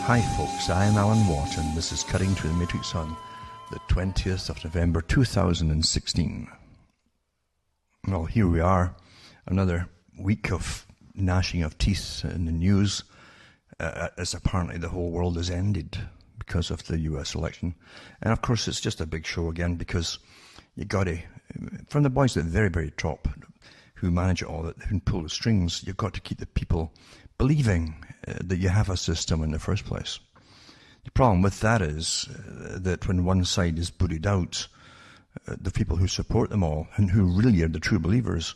Hi folks, I am Alan Watt and this is Cutting Through the Matrix on the 20th of November 2016. Well, here we are, another week of gnashing of teeth in the news, as apparently the whole world has ended because of the US election. And of course it's just a big show again, because you got to, from the boys at the very, very top who manage it all, who pull the strings, you've got to keep the people believing that you have a system in the first place. The problem with that is that when one side is booted out, the people who support them all and who really are the true believers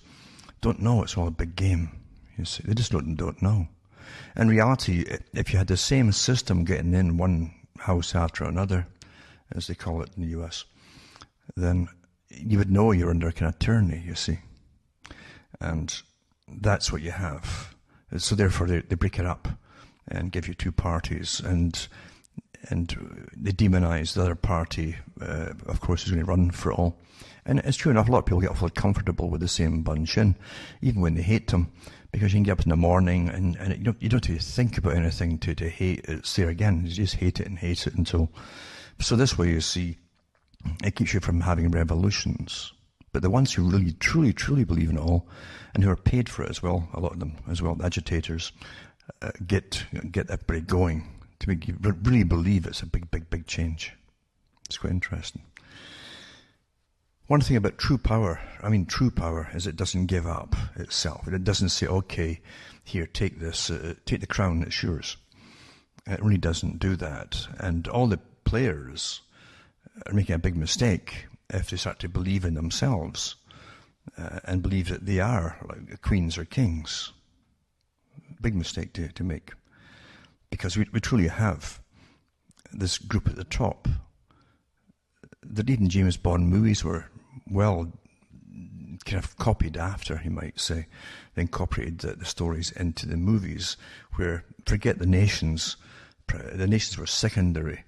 don't know it's all a big game. You see, they just don't know. In reality, if you had the same system getting in one house after another, as they call it in the US, then you would know you're under a kind of tyranny, you see. And that's what you have. So therefore they break it up and give you two parties, and they demonize the other party, of course, who's going to run for it all. And it's true enough, a lot of people get awfully comfortable with the same bunch in, even when they hate them, because you can get up in the morning and you don't have to think about anything to hate it. It's there again, you just hate it until... So this way, you see, it keeps you from having revolutions. But the ones who really, truly believe in it all, and who are paid for it as well, a lot of them as well, the agitators, get everybody going to make you really believe it's a big change. It's quite interesting. One thing about true power is it doesn't give up itself. It doesn't say, okay, here, take this, take the crown, it's yours. It really doesn't do that. And all the players are making a big mistake if they start to believe in themselves and believe that they are like queens or kings. Big mistake to make. Because we truly have this group at the top. The leading James Bond movies were, well, kind of copied after, you might say. They incorporated the stories into the movies, where, forget the nations were secondary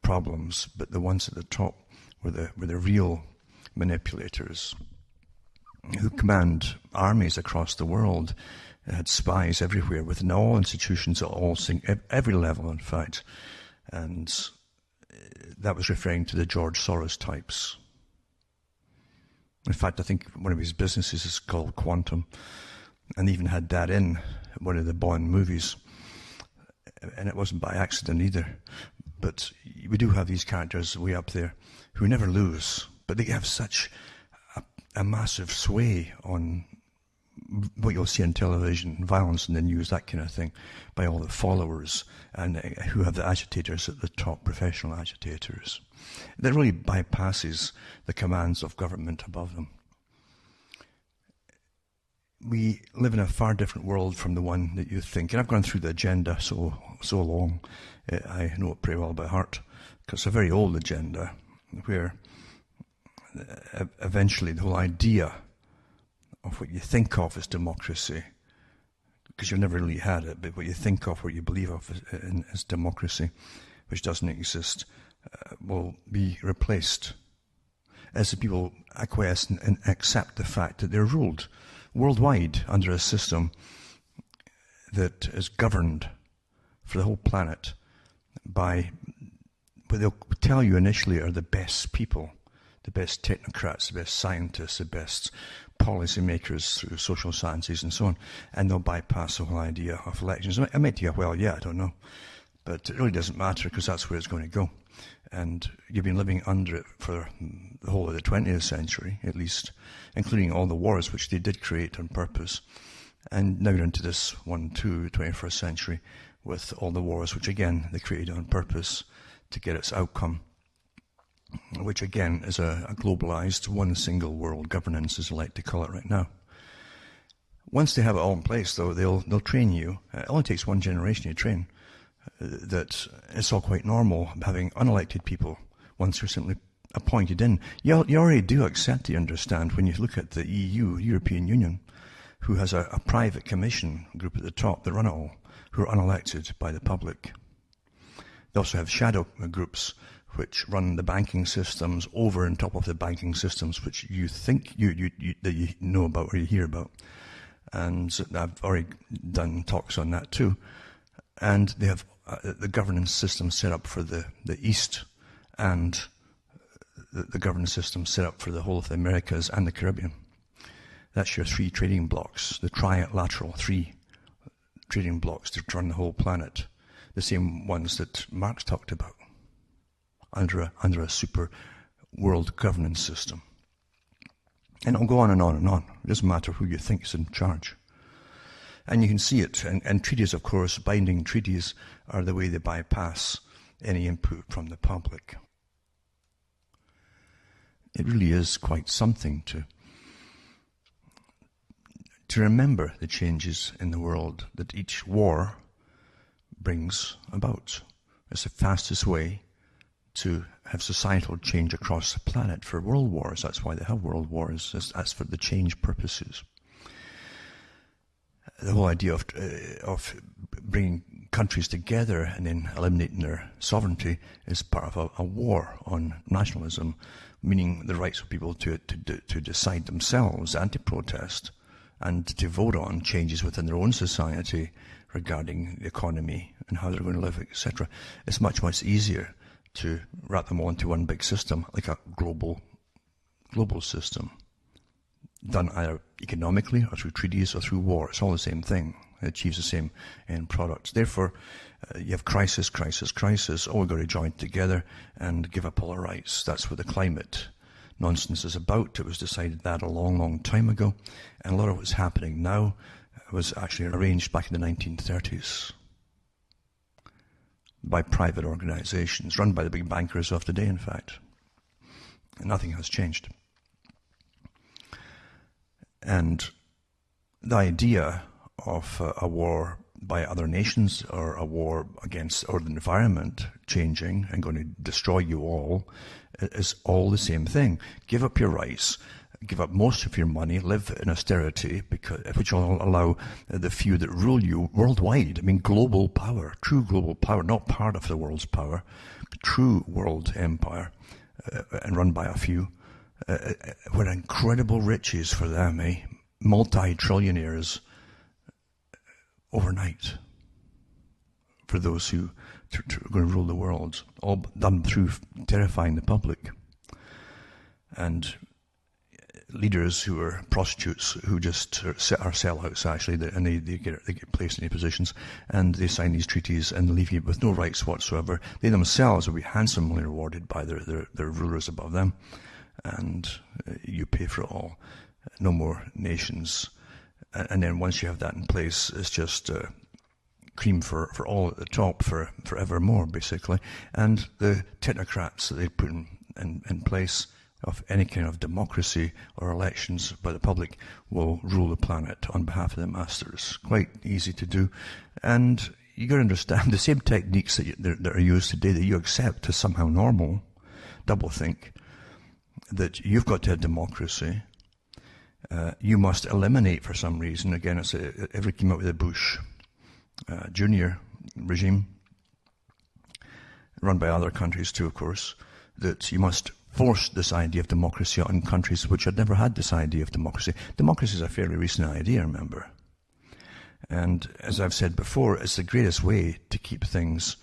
problems, but the ones at the top were the real manipulators who command armies across the world. It had spies everywhere, within all institutions, every level, in fact. And that was referring to the George Soros types. In fact, I think one of his businesses is called Quantum, and even had that in one of the Bond movies. And it wasn't by accident either. But we do have these characters way up there who never lose, but they have such a massive sway on what you'll see on television, violence in the news, that kind of thing, by all the followers, and who have the agitators at the top, professional agitators. That really bypasses the commands of government above them. We live in a far different world from the one that you think. And I've gone through the agenda so long, I know it pretty well by heart, because it's a very old agenda, where eventually the whole idea of what you think of as democracy, because you've never really had it, but what you think of, what you believe of as democracy, which doesn't exist, will be replaced as the people acquiesce and accept the fact that they're ruled worldwide under a system that is governed for the whole planet by what they'll tell you initially are the best people, the best technocrats, the best scientists, the best policymakers through social sciences and so on, and they'll bypass the whole idea of elections. I might think, well, yeah, I don't know, but it really doesn't matter, because that's where it's going to go. And you've been living under it for the whole of the 20th century, at least, including all the wars which they did create on purpose. And now you're into this 21st century with all the wars which, again, they created on purpose to get its outcome, which, again, is a globalized, one single world governance, as I like to call it right now. Once they have it all in place, though, they'll train you. It only takes one generation to train. That it's all quite normal having unelected people once you're simply appointed in. You already do accept, you understand, when you look at the EU, European Union, who has a private commission group at the top that run it all, who are unelected by the public. They also have shadow groups which run the banking systems over and top of the banking systems which you think that you know about or you hear about. And I've already done talks on that too. And they have the governance system set up for the East, and the governance system set up for the whole of the Americas and the Caribbean. That's your three trading blocks, the trilateral three trading blocks to run the whole planet, the same ones that Marx talked about under a super world governance system. And it'll go on and on and on. It doesn't matter who you think is in charge. And you can see it. And treaties, of course, binding treaties are the way they bypass any input from the public. It really is quite something to remember the changes in the world that each war brings about. It's the fastest way to have societal change across the planet for world wars. That's why they have world wars. That's for the change purposes. The whole idea of bringing countries together and then eliminating their sovereignty is part of a war on nationalism, meaning the rights of people to decide themselves and to protest and to vote on changes within their own society regarding the economy and how they're going to live, etc. It's much, much easier to wrap them all into one big system, like a global system, done either economically or through treaties or through war. It's all the same thing. It achieves the same end product. Therefore, you have crisis. Oh, we've got to join together and give up all our rights. That's what the climate nonsense is about. It was decided that a long, long time ago. And a lot of what's happening now was actually arranged back in the 1930s by private organizations, run by the big bankers of today, in fact. And nothing has changed. And the idea of a war by other nations or a war against or the environment changing and going to destroy you all is all the same thing. Give up your rights, give up most of your money, live in austerity, which will allow the few that rule you worldwide. I mean, global power, true global power, not part of the world's power, true world empire, and run by a few. What incredible riches for them, eh? Multi-trillionaires overnight for those who are going to rule the world, all done through terrifying the public. And leaders who are prostitutes who just are sellouts, actually, and they get placed in these positions, and they sign these treaties and leave you with no rights whatsoever. They themselves will be handsomely rewarded by their rulers above them, and you pay for it all. No more nations. And then once you have that in place, it's just cream for all at the top forevermore, basically. And the technocrats that they put in place of any kind of democracy or elections by the public will rule the planet on behalf of the masters. Quite easy to do. And you got to understand the same techniques that are used today that you accept as somehow normal, double think that you've got to have democracy. You must eliminate, for some reason, again, it came out with the Bush Junior regime, run by other countries too, of course, that you must force this idea of democracy on countries which had never had this idea of democracy. Democracy is a fairly recent idea, remember. And as I've said before, it's the greatest way to keep things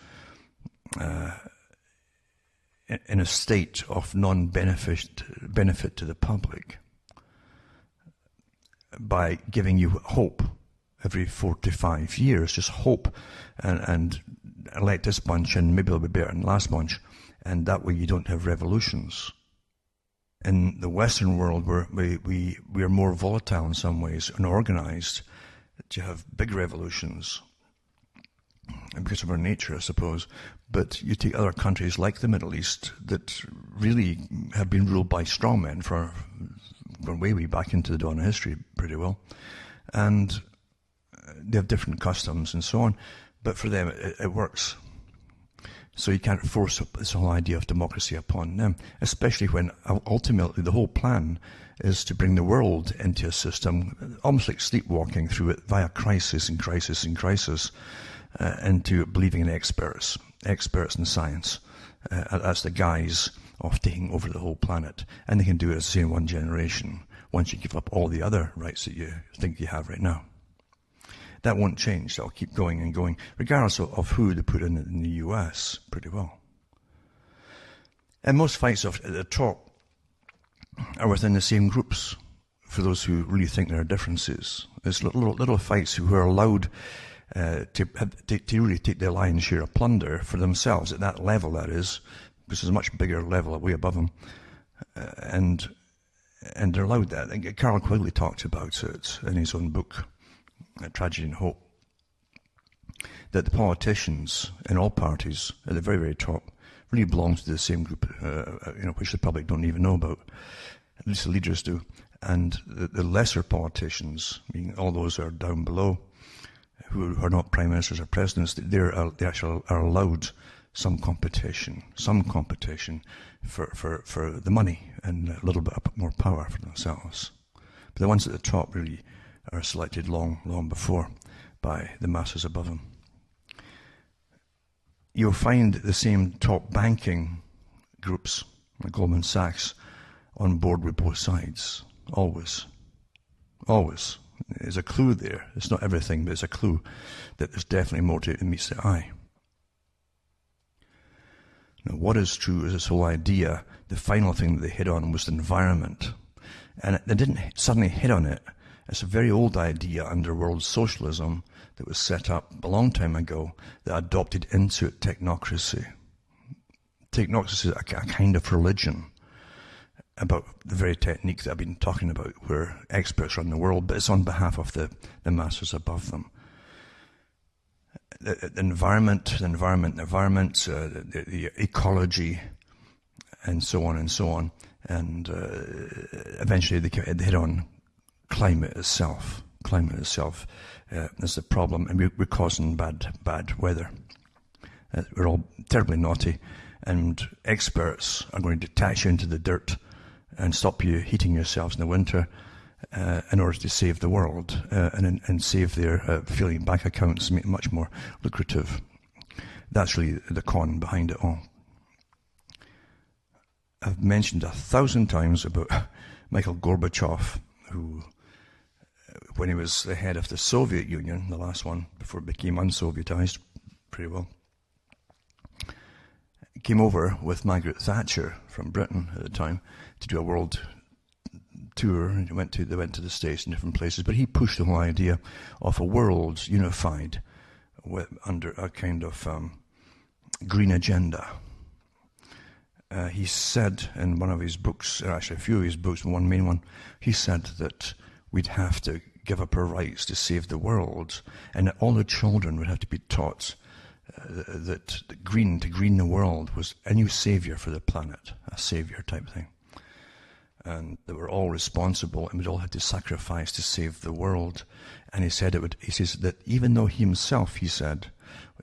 in a state of benefit to the public, by giving you hope every 4 to 5 years, just hope, and elect this bunch and maybe they'll be better than the last bunch, and that way you don't have revolutions. In the Western world, we are more volatile in some ways and organized to have big revolutions, and because of our nature, I suppose. But you take other countries like the Middle East that really have been ruled by strongmen for going way back into the dawn of history pretty well, and they have different customs and so on, but for them it works. So you can't force this whole idea of democracy upon them, especially when ultimately the whole plan is to bring the world into a system almost like sleepwalking through it via crisis and crisis and crisis, into believing in experts in science. That's the guise of taking over the whole planet. And they can do it, as I say, in one generation, once you give up all the other rights that you think you have right now. That won't change. That'll keep going and going, regardless of who they put in the US, pretty well. And most fights at the top are within the same groups, for those who really think there are differences. There's little fights who are allowed to really take their lion's share of plunder for themselves, at that level, that is, which is a much bigger level way above them. And they're allowed that. And Carl Quigley talked about it in his own book, Tragedy and Hope, that the politicians in all parties at the very, very top really belong to the same group, which the public don't even know about. At least the leaders do. And the lesser politicians, meaning all those who are down below, who are not prime ministers or presidents, they actually are allowed some competition for the money and a little bit more power for themselves. But the ones at the top really are selected long before by the masses above them. You'll find the same top banking groups, like Goldman Sachs, on board with both sides. Always. There's a clue there. It's not everything, but it's a clue that there's definitely more to it than meets the eye. Now, what is true is this whole idea, the final thing that they hit on was the environment. And they didn't suddenly hit on it. It's a very old idea under world socialism that was set up a long time ago that adopted into it technocracy. Technocracy is a kind of religion about the very technique that I've been talking about, where experts run the world, but it's on behalf of the masters above them. The environment, the ecology, and so on, and eventually they hit on climate itself. Climate itself is the problem, and we're causing bad weather. We're all terribly naughty, and experts are going to detach you into the dirt and stop you heating yourselves in the winter in order to save the world and save their filling bank accounts, make it much more lucrative. That's really the con behind it all. I've mentioned 1,000 times about Michael Gorbachev, who, when he was the head of the Soviet Union, the last one, before it became unsovietized, pretty well, came over with Margaret Thatcher from Britain at the time to do a world tour. They went to the States and different places, but he pushed the whole idea of a world unified under a kind of green agenda. He said in one of his books, or actually a few of his books, one main one, he said that we'd have to give up our rights to save the world, and that all the children would have to be taught that to green the world was a new savior for the planet, a savior type thing. And they were all responsible, and we'd all had to sacrifice to save the world. And he said he says that even though he himself, he said,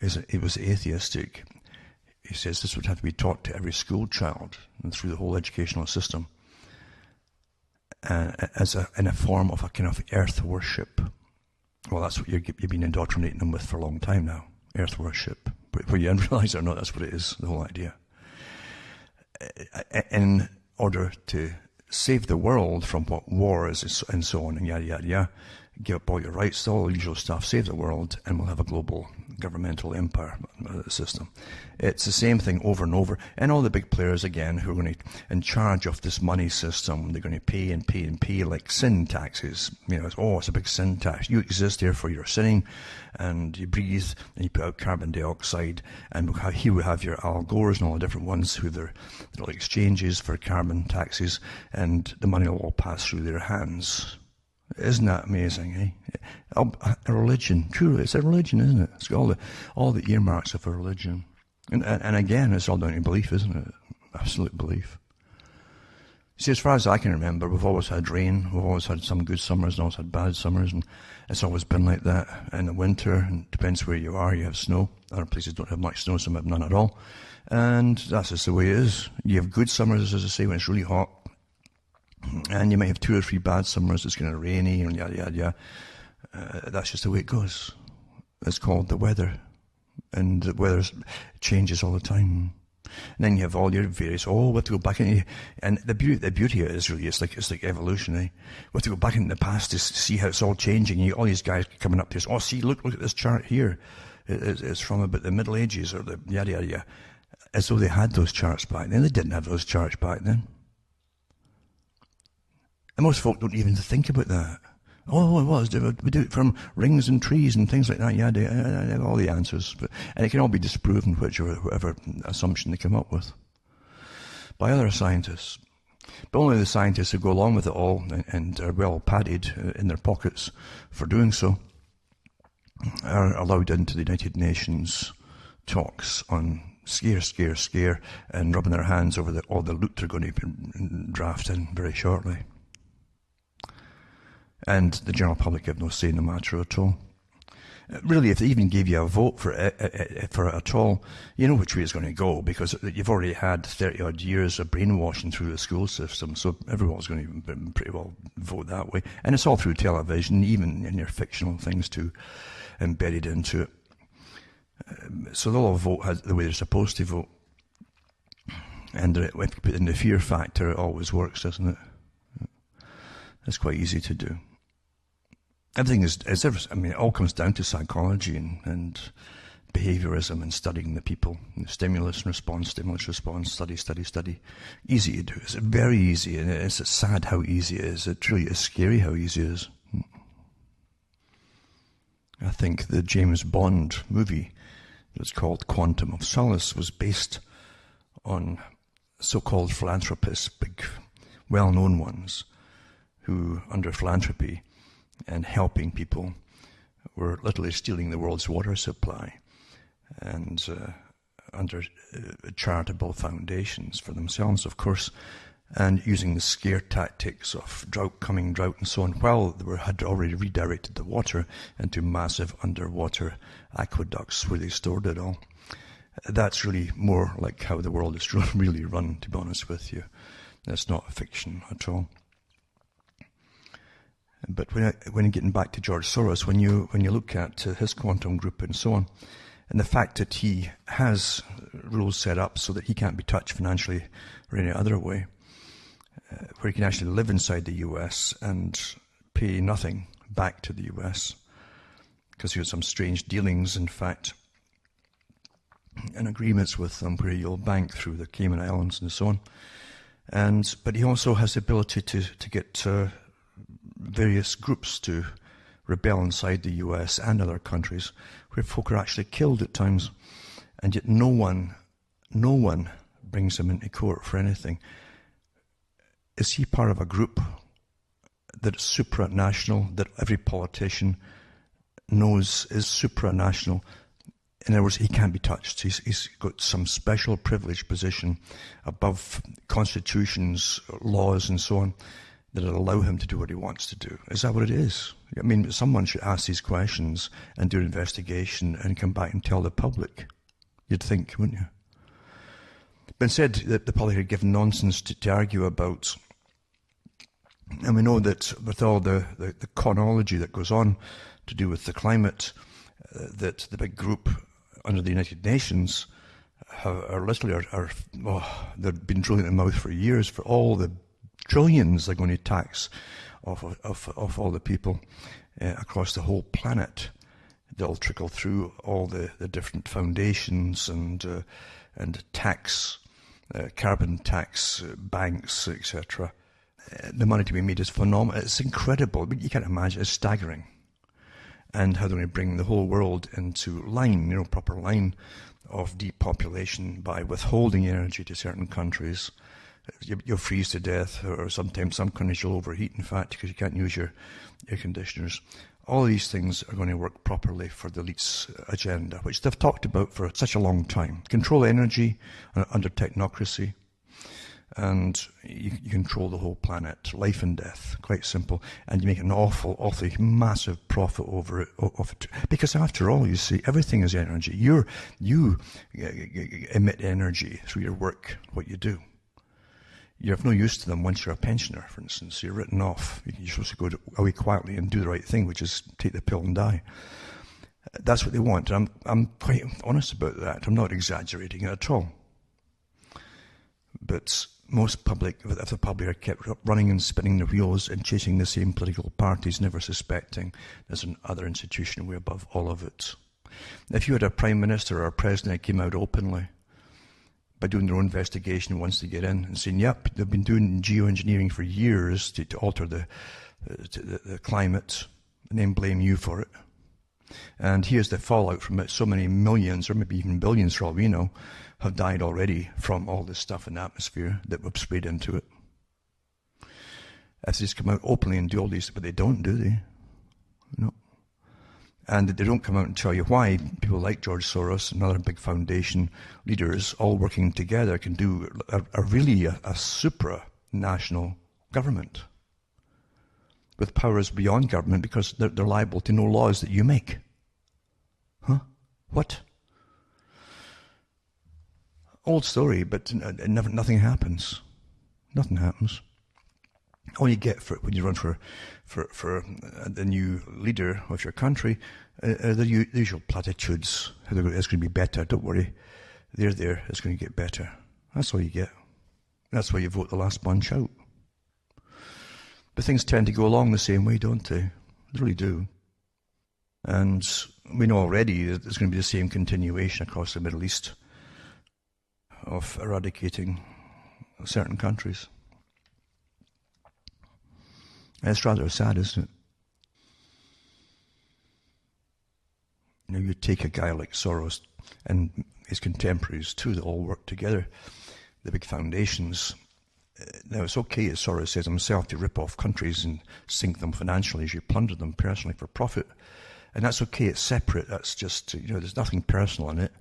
it was atheistic, he says this would have to be taught to every school child and through the whole educational system in a form of a kind of earth worship. Well, that's what you've been indoctrinating them with for a long time now, earth worship. But whether you realize it or not, that's what it is, the whole idea. In order to save the world from what war is and so on and yada yada yada, give up all your rights, all the usual stuff, save the world, and we'll have a global governmental empire system. It's the same thing over and over, and all the big players again who are going to in charge of this money system, they're going to pay and pay and pay like sin taxes. It's a big sin tax. You exist, therefore you're sinning, and you breathe and you put out carbon dioxide, and here we have your Al Gores and all the different ones who they're little exchanges for carbon taxes, and the money will all pass through their hands. Isn't that amazing, eh? A religion, truly, it's a religion, isn't it? It's got all the earmarks of a religion. And again, it's all down to belief, isn't it? Absolute belief. See, as far as I can remember, we've always had rain, we've always had some good summers and always had bad summers, and it's always been like that. In the winter, and it depends where you are, you have snow. Other places don't have much snow, some have none at all. And that's just the way it is. You have good summers, as I say, when it's really hot. And you might have 2 or 3 bad summers, it's going to rainy and yada yada yada. That's just the way it goes. It's called the weather. And the weather changes all the time. And then you have all your various, we have to go back into, and the beauty of it is really, it's like evolution, eh? We have to go back into the past to see how it's all changing. You get all these guys coming up to us, see, look at this chart here. It's from about the Middle Ages or the yada yada yada. As though they had those charts back then. They didn't have those charts back then. And most folk don't even think about that. Oh, it was. We do it from rings and trees and things like that. Yeah, they have all the answers. And it can all be disproven, whatever assumption they come up with, by other scientists. But only the scientists who go along with it all and are well padded in their pockets for doing so are allowed into the United Nations talks on scare, and rubbing their hands over all the loot they're going to draft in very shortly. And the general public have no say in the matter at all. Really, if they even gave you a vote for it at all, you know which way it's going to go, because you've already had 30-odd years of brainwashing through the school system, so everyone's going to pretty well vote that way. And it's all through television, even in your fictional things too, embedded into it. So they'll all vote the way they're supposed to vote. And if you put in the fear factor, it always works, doesn't it? It's quite easy to do. Everything it all comes down to psychology and behaviorism and studying the people. Stimulus response, study. Easy to do. It's very easy, and it's sad how easy it is. It really is scary how easy it is. I think the James Bond movie that's called Quantum of Solace was based on so-called philanthropists, big, well-known ones, who, under philanthropy and helping people, were literally stealing the world's water supply and under charitable foundations for themselves, of course, and using the scare tactics of coming drought and so on, while they had already redirected the water into massive underwater aqueducts where they stored it all. That's really more like how the world is really run, to be honest with you. That's not fiction at all. But when getting back to George Soros, when you look at his quantum group and so on, and the fact that he has rules set up so that he can't be touched financially or any other way, where he can actually live inside the US and pay nothing back to the US, because he had some strange dealings, in fact, and agreements with them where he'll bank through the Cayman Islands and so on. But he also has the ability to get various groups to rebel inside the US and other countries where folk are actually killed at times, and yet no one brings him into court for anything. Is he part of a group that is supranational, that every politician knows is supranational? In other words, he can't be touched. He's got some special privileged position above constitutions, laws, and so on, that allow him to do what he wants to do. Is that what it is? I mean, someone should ask these questions and do an investigation and come back and tell the public. You'd think, wouldn't you? But instead, the public are given nonsense to argue about. And we know that with all the chronology that goes on to do with the climate, that the big group under the United Nations they've been drilling their mouth for years for all the trillions they're going to tax of all the people across the whole planet. They'll trickle through all the different foundations and tax, carbon tax, banks, etc. The money to be made is phenomenal. It's incredible. You can't imagine. It's staggering. And how they're going to bring the whole world into line, proper line of depopulation by withholding energy to certain countries. You'll freeze to death, or sometimes some countries you'll overheat, in fact, because you can't use your air conditioners. All these things are going to work properly for the elite's agenda, which they've talked about for such a long time. Control energy under technocracy, and you control the whole planet, life and death, quite simple, and you make an awfully massive profit over it, because after all, you see, everything is energy. You emit energy through your work, what you do. You have no use to them once you're a pensioner, for instance. You're written off. You're supposed to go away quietly and do the right thing, which is take the pill and die. That's what they want. I'm quite honest about that. I'm not exaggerating it at all. But most public, if the public are kept running and spinning their wheels and chasing the same political parties, never suspecting there's another institution way above all of it. If you had a prime minister or a president that came out openly by doing their own investigation once they get in and saying, yep, they've been doing geoengineering for years to alter the climate, and then blame you for it. And here's the fallout from it. So many millions, or maybe even billions for all we know, have died already from all this stuff in the atmosphere that we've sprayed into it. If they just come out openly and do all these, but they don't, do they? No. And they don't come out and tell you why people like George Soros and other big foundation leaders all working together can do a really supranational government with powers beyond government, because they're liable to no laws that you make. Huh? What? Old story, but nothing happens. Nothing happens. All you get for when you run for the new leader of your country, the usual platitudes. It's going to be better. Don't worry, they're there. It's going to get better. That's all you get. That's why you vote the last bunch out. But things tend to go along the same way, don't they? They really do. And we know already that there's going to be the same continuation across the Middle East of eradicating certain countries. And it's rather sad, isn't it? You know, you take a guy like Soros and his contemporaries too, that all work together, the big foundations. Now, it's okay, as Soros says himself, to rip off countries and sink them financially as you plunder them personally for profit. And that's okay, it's separate. That's just, you know, there's nothing personal in it.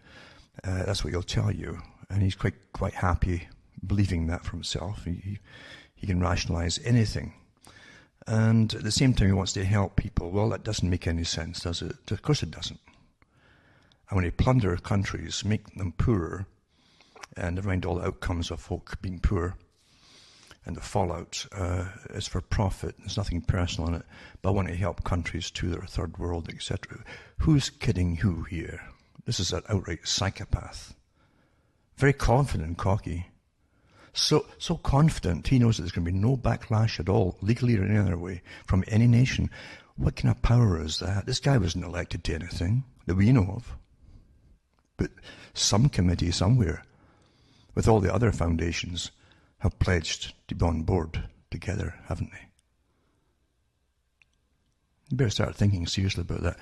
That's what he'll tell you. And he's quite happy believing that for himself. He can rationalize anything. And at the same time, he wants to help people. Well, that doesn't make any sense, does it? Of course it doesn't. And when you plunder countries, make them poorer, and never mind all the outcomes of folk being poor, and the fallout is for profit. There's nothing personal in it. But I want to help countries to their third world, etc. Who's kidding who here? This is an outright psychopath. Very confident and cocky. So confident, he knows that there's going to be no backlash at all, legally or any other way, from any nation. What kind of power is that? This guy wasn't elected to anything that we know of. But some committee somewhere, with all the other foundations, have pledged to be on board together, haven't they? You better start thinking seriously about that.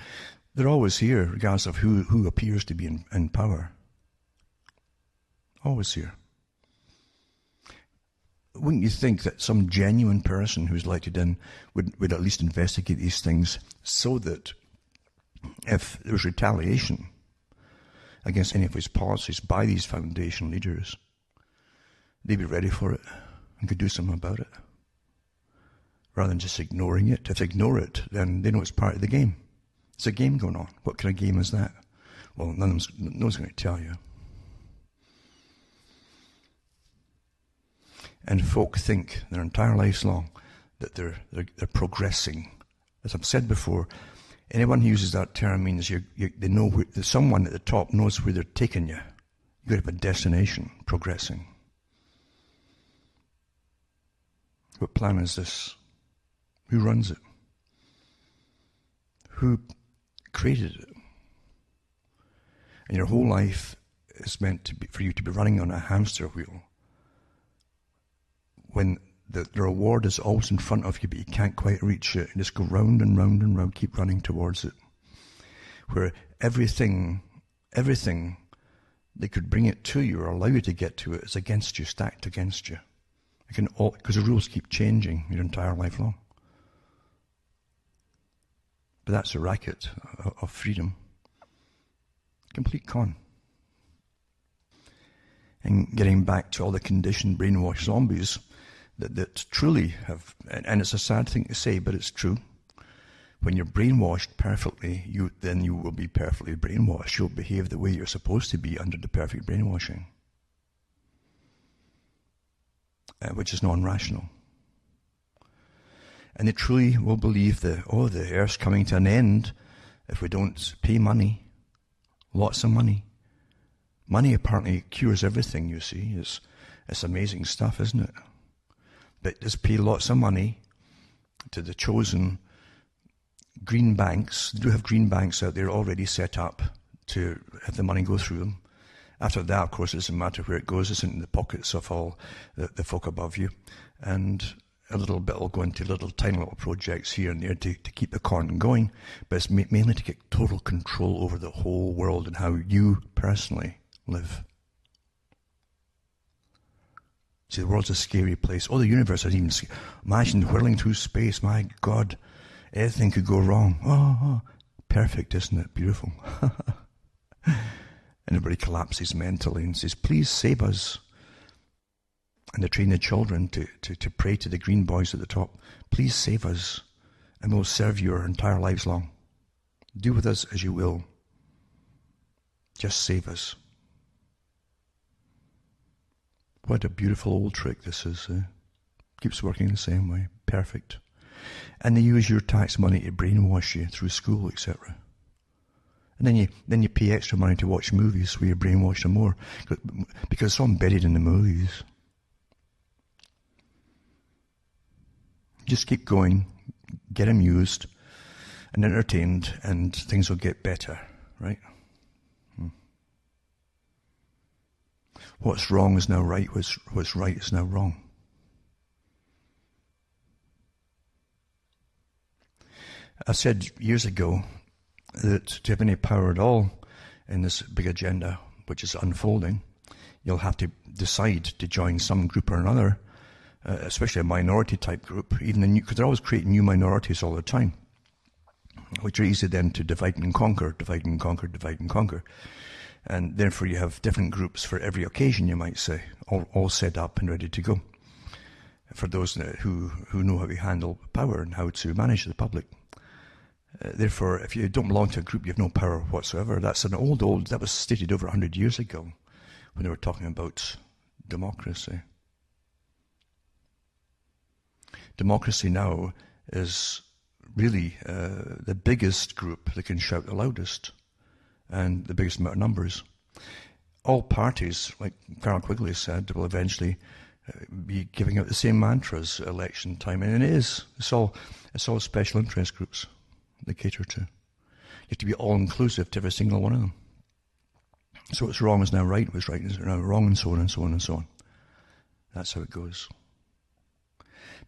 They're always here, regardless of who appears to be in power. Always here. Wouldn't you think that some genuine person who's elected in would at least investigate these things, so that if there was retaliation against any of his policies by these foundation leaders, they'd be ready for it and could do something about it, rather than just ignoring it? If they ignore it, then they know it's part of the game. It's a game going on. What kind of game is that? Well, no one's going to tell you. And folk think their entire lives long that they're progressing. As I've said before, anyone who uses that term means they know someone at the top knows where they're taking you. You've got to have a destination, progressing. What plan is this? Who runs it? Who created it? And your whole life is meant to be for you to be running on a hamster wheel, when the reward is always in front of you, but you can't quite reach it. You just go round and round and round, keep running towards it. Where everything that could bring it to you or allow you to get to it is against you, stacked against you. Because the rules keep changing your entire life long. But that's a racket of freedom. Complete con. And getting back to all the conditioned, brainwashed zombies that truly have, and it's a sad thing to say, but it's true. When you're brainwashed perfectly, then you will be perfectly brainwashed. You'll behave the way you're supposed to be under the perfect brainwashing, which is non-rational. And they truly will believe that, the earth's coming to an end if we don't pay money, lots of money. Money apparently cures everything, you see. It's amazing stuff, isn't it? But just pay lots of money to the chosen green banks. They do have green banks out there already set up to have the money go through them. After that, of course, it doesn't matter where it goes. It's in the pockets of all the folk above you. And a little bit will go into tiny little projects here and there to keep the corn going. But it's mainly to get total control over the whole world and how you personally live. See, the world's a scary place. Oh, the universe is even scary. Imagine whirling through space. My God, anything could go wrong. Oh, perfect, isn't it? Beautiful. Everybody collapses mentally and says, please save us. And they train the children to pray to the green boys at the top. Please save us, and we'll serve you our entire lives long. Do with us as you will. Just save us. What a beautiful old trick this is. Keeps working the same way. Perfect. And they use your tax money to brainwash you through school, etc. And then you pay extra money to watch movies where you brainwash them more. Because it's all embedded in the movies. Just keep going, get amused and entertained, and things will get better, right? What's wrong is now right, what's right is now wrong. I said years ago that to have any power at all in this big agenda, which is unfolding, you'll have to decide to join some group or another, especially a minority type group, even because they're always creating new minorities all the time, which are easy then to divide and conquer. And therefore you have different groups for every occasion, you might say, all set up and ready to go. For those who know how to handle power and how to manage the public. Therefore, if you don't belong to a group, you have no power whatsoever. That's an old, that was stated over 100 years ago when they were talking about democracy. Democracy now is really the biggest group that can shout the loudest and the biggest amount of numbers. All parties, like Carol Quigley said, will eventually be giving out the same mantras election time, and it is. It's all special interest groups they cater to. You have to be all-inclusive to every single one of them. So what's wrong is now right, what's right is now wrong, and so on and so on and so on. That's how it goes.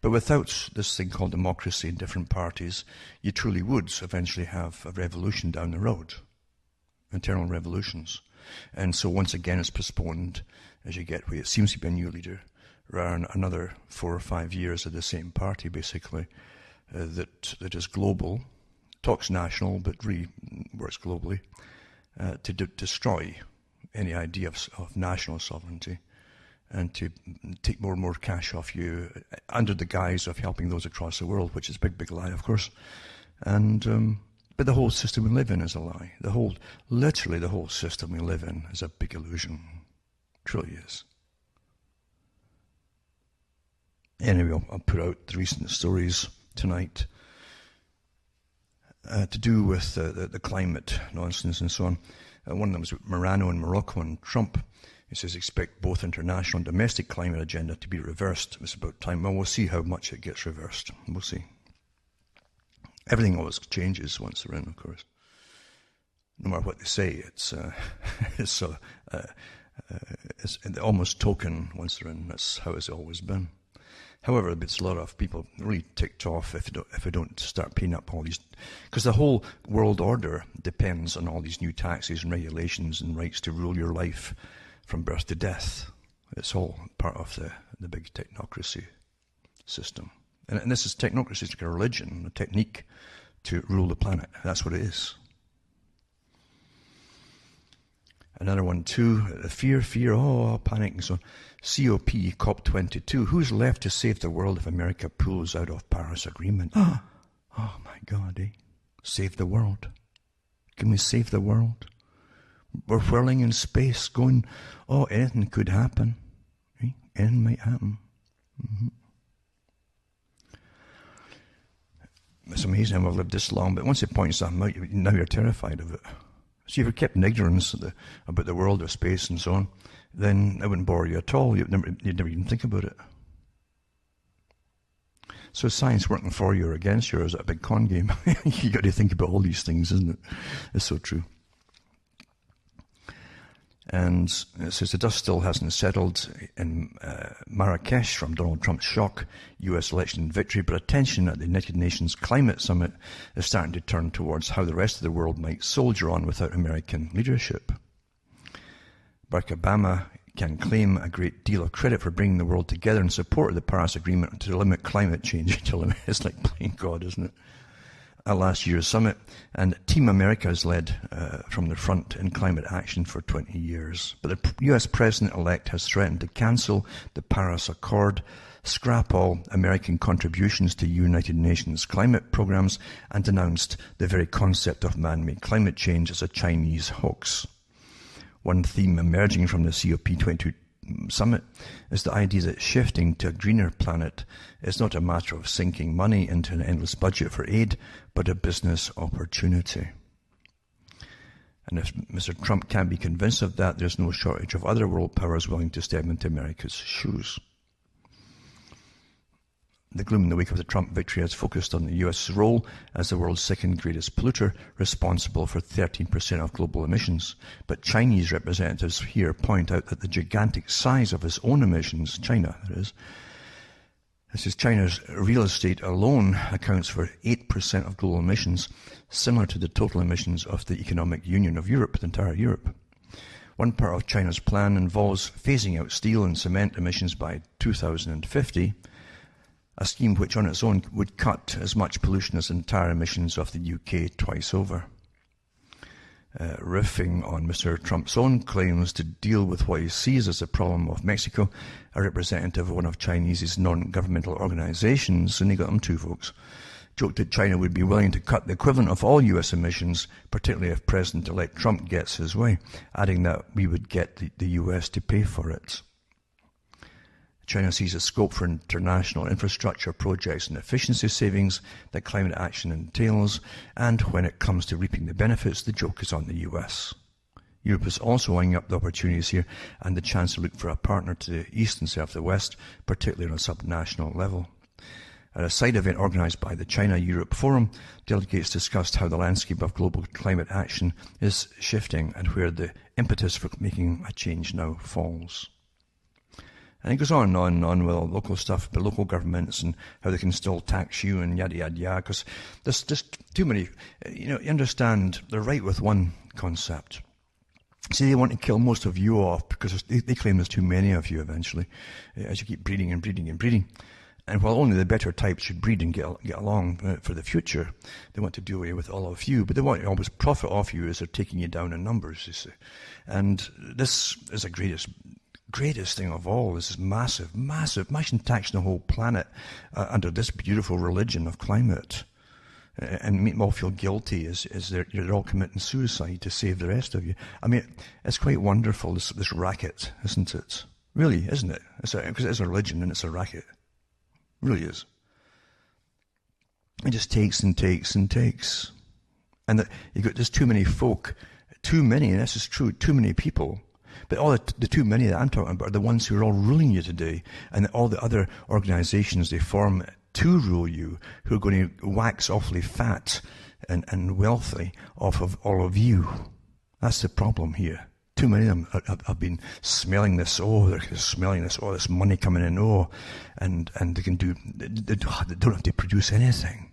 But without this thing called democracy in different parties, you truly would eventually have a revolution down the road. Internal revolutions. And so once again it's postponed as you get where it seems to be a new leader, rather than another 4 or 5 years of the same party, basically, that is global, talks national, but really works globally, to destroy any idea of national sovereignty and to take more and more cash off you under the guise of helping those across the world, which is a big, big lie, of course. And but the whole system we live in is a lie. Literally the whole system we live in is a big illusion. It truly is. Anyway, I'll put out the recent stories tonight to do with the climate nonsense and so on. One of them was Morano in Morocco and Trump. He says expect both international and domestic climate agenda to be reversed. It's about time. Well, we'll see how much it gets reversed. We'll see. Everything always changes once they're in, of course. No matter what they say, it's almost token once they're in. That's how it's always been. However, it's a lot of people really ticked off if they don't start paying up all these, because the whole world order depends on all these new taxes and regulations and rights to rule your life from birth to death. It's all part of the big technocracy system. And this is technocracy, it's like a religion, a technique to rule the planet. That's what it is. Another one too, fear, panic and so on. COP22, who's left to save the world if America pulls out of Paris Agreement? Oh my God, eh? Save the world. Can we save the world? We're whirling in space going, anything could happen. Eh? Anything might happen. Mm-hmm. It's amazing how I've lived this long, but once it points something out, now you're terrified of it. See, if you kept in ignorance about the world or space and so on, then it wouldn't bore you at all. You'd never even think about it. So is science working for you or against you, or is it a big con game? You got to think about all these things, isn't it? It's so true. And it says the dust still hasn't settled in Marrakesh from Donald Trump's shock US election victory, but attention at the United Nations Climate Summit is starting to turn towards how the rest of the world might soldier on without American leadership. Barack Obama can claim a great deal of credit for bringing the world together in support of the Paris Agreement to limit climate change. It's like playing God, isn't it? At last year's summit, and Team America has led from the front in climate action for 20 years. But the US President-elect has threatened to cancel the Paris Accord, scrap all American contributions to United Nations climate programs, and denounced the very concept of man-made climate change as a Chinese hoax. One theme emerging from the COP22 summit is the idea that shifting to a greener planet is not a matter of sinking money into an endless budget for aid, but a business opportunity. And if Mr. Trump can't be convinced of that, there's no shortage of other world powers willing to step into America's shoes. The gloom in the wake of the Trump victory has focused on the US' role as the world's second greatest polluter, responsible for 13% of global emissions. But Chinese representatives here point out that the gigantic size of its own emissions, China that is, this is China's real estate alone accounts for 8% of global emissions, similar to the total emissions of the Economic Union of Europe, the entire Europe. One part of China's plan involves phasing out steel and cement emissions by 2050, a scheme which on its own would cut as much pollution as the entire emissions of the UK twice over. Riffing on Mr. Trump's own claims to deal with what he sees as the problem of Mexico, a representative of one of Chinese's non-governmental organizations, and he got them too, folks, joked that China would be willing to cut the equivalent of all US emissions, particularly if President-elect Trump gets his way, adding that we would get the US to pay for it. China sees a scope for international infrastructure projects and efficiency savings that climate action entails, and when it comes to reaping the benefits, the joke is on the US. Europe is also eyeing up the opportunities here and the chance to look for a partner to the east instead of the west, particularly on a subnational level. At a side event organised by the China-Europe Forum, delegates discussed how the landscape of global climate action is shifting and where the impetus for making a change now falls. And it goes on and on with all local stuff, but local governments and how they can still tax you and yada, yada, yada, because there's just too many. You understand, they're right with one concept. See, they want to kill most of you off because they claim there's too many of you eventually, as you keep breeding and breeding and breeding. And while only the better types should breed and get along for the future, they want to do away with all of you, but they want to always profit off you as they're taking you down in numbers, you see. And this is the greatest thing of all. This is massive. Imagine taxing the whole planet under this beautiful religion of climate and make them all feel guilty as you're all committing suicide to save the rest of you. I mean, it's quite wonderful, this racket, isn't it? Really, isn't it? Because it's a religion and it's a racket. It really is. It just takes and takes and takes. And you've got just too many folk, and this is true, too many people. But all the too many that I'm talking about are the ones who are all ruling you today, and all the other organizations they form to rule you, who are going to wax awfully fat and wealthy off of all of you. That's the problem here. Too many of them have been smelling this, they're smelling this money coming in, and they can they don't have to produce anything,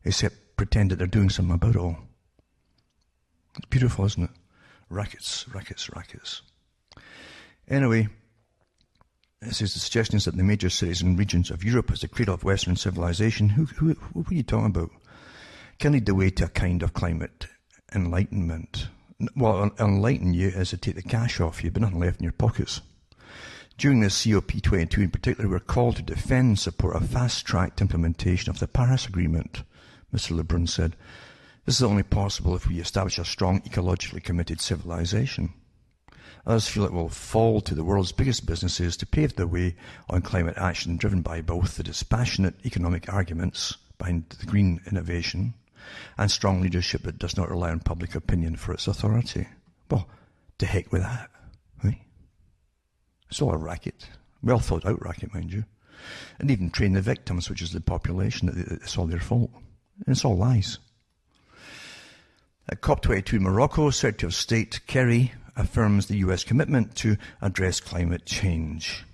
except pretend that they're doing something about it all. It's beautiful, isn't it? Rackets. Anyway, it says the suggestion is that the major cities and regions of Europe as the cradle of Western civilization, who are you talking about, can lead the way to a kind of climate enlightenment. Well, enlighten you is to take the cash off you, but nothing left in your pockets. During this COP22 in particular, we're called to defend and support a fast-tracked implementation of the Paris Agreement, Mr. Lebrun said. This is only possible if we establish a strong, ecologically committed civilization. Others feel it will fall to the world's biggest businesses to pave the way on climate action driven by both the dispassionate economic arguments behind the green innovation and strong leadership that does not rely on public opinion for its authority. Well, to heck with that. Right? It's all a racket. Well thought out racket, mind you. And even train the victims, which is the population, that it's all their fault. And it's all lies. At COP22 in Morocco, Secretary of State Kerry affirms the US commitment to address climate change.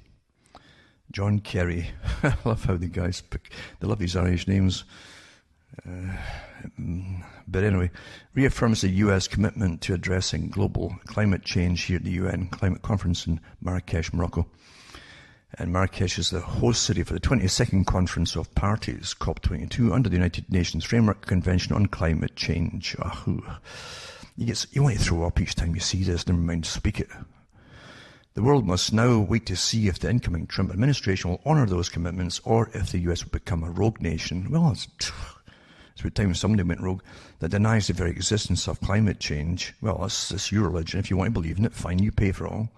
John Kerry. I love how the guys pick, they love these Irish names. But anyway, reaffirms the US commitment to addressing global climate change here at the UN Climate Conference in Marrakesh, Morocco. And Marrakesh is the host city for the 22nd Conference of Parties, COP22, under the United Nations Framework Convention on Climate Change. You want to throw up each time you see this, never mind speak it. The world must now wait to see if the incoming Trump administration will honour those commitments or if the US will become a rogue nation. Well, it's about time somebody went rogue that denies the very existence of climate change. Well, that's your religion. If you want to believe in it, fine, you pay for it all.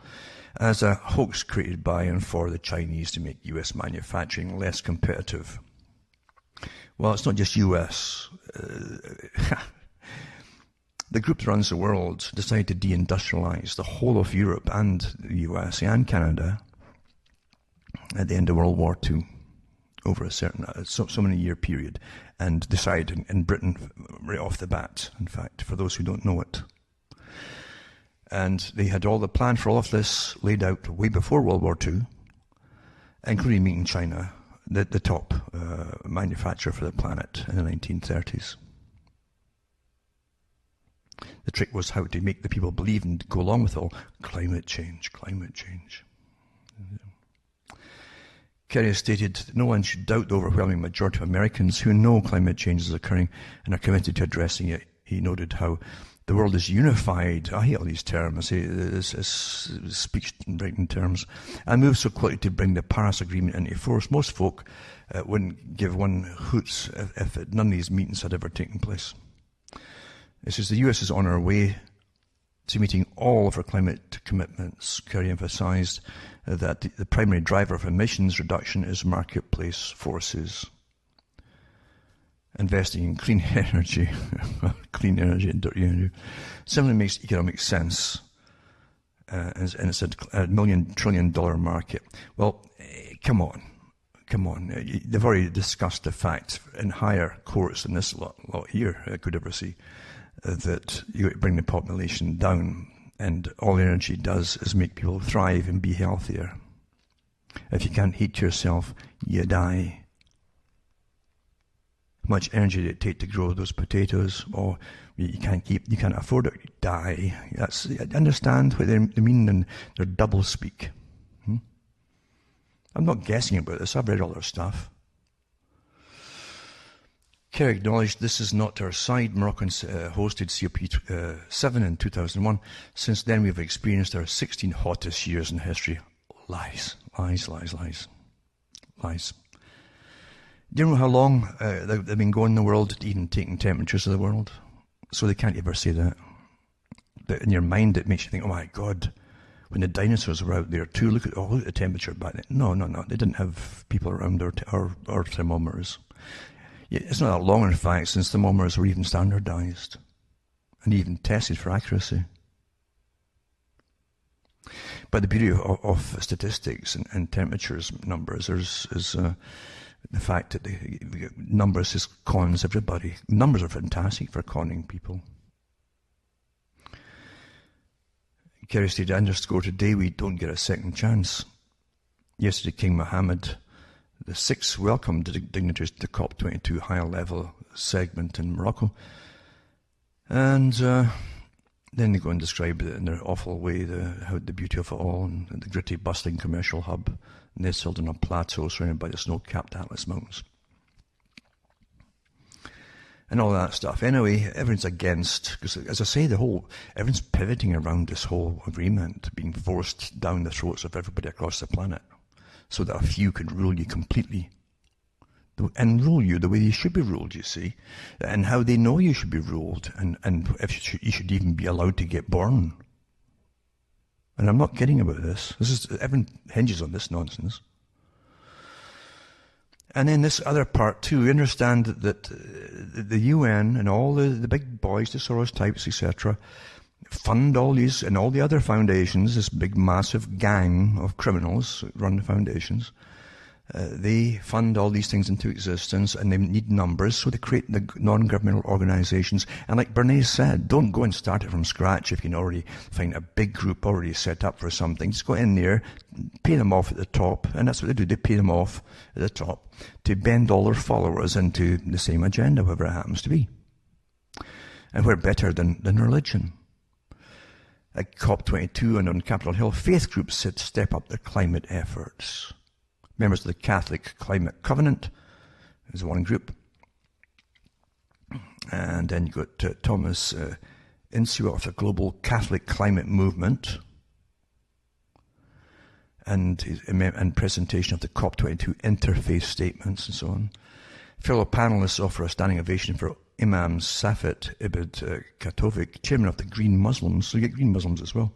As a hoax created by and for the Chinese to make US manufacturing less competitive. Well, it's not just US. The group that runs the world decided to deindustrialize the whole of Europe and the US and Canada at the end of World War II over a certain, so many year period, and decided in Britain right off the bat, in fact, for those who don't know it. And they had all the plan for all of this laid out way before World War II, including meeting China, the top manufacturer for the planet in the 1930s. The trick was how to make the people believe and go along with all climate change, climate change. Kerry stated that no one should doubt the overwhelming majority of Americans who know climate change is occurring and are committed to addressing it. He noted how the world is unified. I hate all these terms. It's speech writing terms. And moves so quickly to bring the Paris Agreement into force. Most folk wouldn't give one hoots if none of these meetings had ever taken place. It says the US is on our way to meeting all of our climate commitments. Kerry emphasised that the primary driver of emissions reduction is marketplace forces. Investing in clean energy, clean energy and dirty energy, simply makes economic sense. And it's a $1 million trillion market. Well, come on. They've already discussed the fact in higher courts than this lot here I could ever see, that you bring the population down, and all energy does is make people thrive and be healthier. If you can't heat yourself, you die. How much energy did it take to grow those potatoes? Or you can't afford it, you die. I understand what they mean in their double speak. I'm not guessing about this, I've read all their stuff. Kerry acknowledged this is not our side. Moroccans hosted COP7 in 2001. Since then we've experienced our 16 hottest years in history. Lies. Do you know how long they've been going in the world, even taking temperatures of the world? So they can't ever say that. But in your mind it makes you think, oh my God, when the dinosaurs were out there too, look at the temperature back then. No, they didn't have people around or thermometers. It's not that long, in fact, since thermometers were even standardized and even tested for accuracy. But the beauty of statistics and temperatures numbers is the fact that the numbers just cons everybody. Numbers are fantastic for conning people. Kerry stated, underscore today we don't get a second chance. Yesterday, King Mohammed VI welcomed dignitaries to the COP22 high-level segment in Morocco. And then they go and describe it in their awful way, the beauty of it all, and the gritty, bustling commercial hub nestled on a plateau surrounded by the snow-capped Atlas Mountains. And all that stuff. Anyway, everyone's against, because as I say, everyone's pivoting around this whole agreement being forced down the throats of everybody across the planet, so that a few could rule you completely. And rule you the way you should be ruled, you see. And how they know you should be ruled. And if you should even be allowed to get born. And I'm not kidding about this. Everyone hinges on this nonsense. And then this other part too, we understand that the UN and all the big boys, the Soros types, etc., fund all these and all the other foundations, this big massive gang of criminals that run the foundations. They fund all these things into existence, and they need numbers, so they create the non-governmental organizations. And like Bernays said, don't go and start it from scratch if you can already find a big group already set up for something. Just go in there, pay them off at the top, and that's what they do. They pay them off at the top to bend all their followers into the same agenda, whatever it happens to be. And we're better than religion. At COP22 and on Capitol Hill, faith groups said step up their climate efforts. Members of the Catholic Climate Covenant is one group. And then you got Thomas Insua of the Global Catholic Climate Movement and presentation of the COP22 interfaith statements and so on. Fellow panelists offer a standing ovation for Imam Safet Ibn Katovic, chairman of the Green Muslims, so you get Green Muslims as well,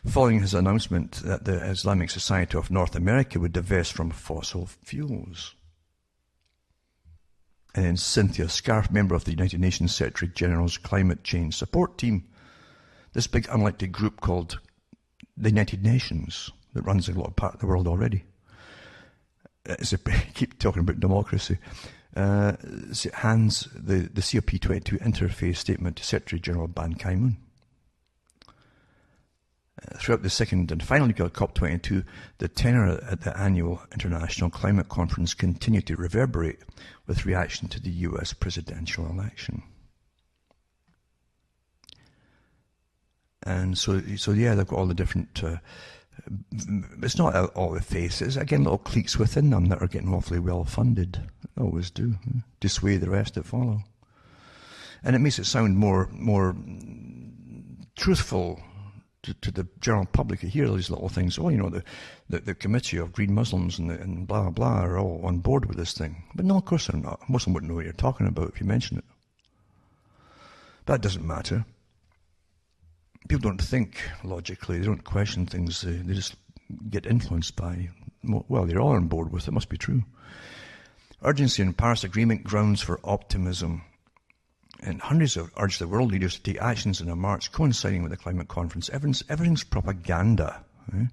following his announcement that the Islamic Society of North America would divest from fossil fuels. And then Cynthia Scarf, member of the United Nations Secretary General's Climate Change Support Team, this big unlikely group called the United Nations that runs a lot of part of the world already. Keep talking about democracy. Hands the COP22 interfaith statement to Secretary General Ban Ki-moon. Throughout the second and final week of COP22, the tenor at the annual International Climate Conference continued to reverberate with reaction to the US presidential election. And so yeah, they've got all the different it's not all the faces. Again, little cliques within them that are getting awfully well funded. They always do, to sway the rest that follow. And it makes it sound more truthful to the general public. You hear these little things. Oh, you know, the committee of Green Muslims and blah blah blah are all on board with this thing. But no, of course they're not. Most of them wouldn't know what you're talking about if you mention it. That doesn't matter. People don't think logically, they don't question things, they just get influenced by, well, they're all on board with it, must be true. Urgency in Paris Agreement grounds for optimism. And hundreds have urged the world leaders to take actions in a march coinciding with the climate conference. Everything's propaganda. Eh?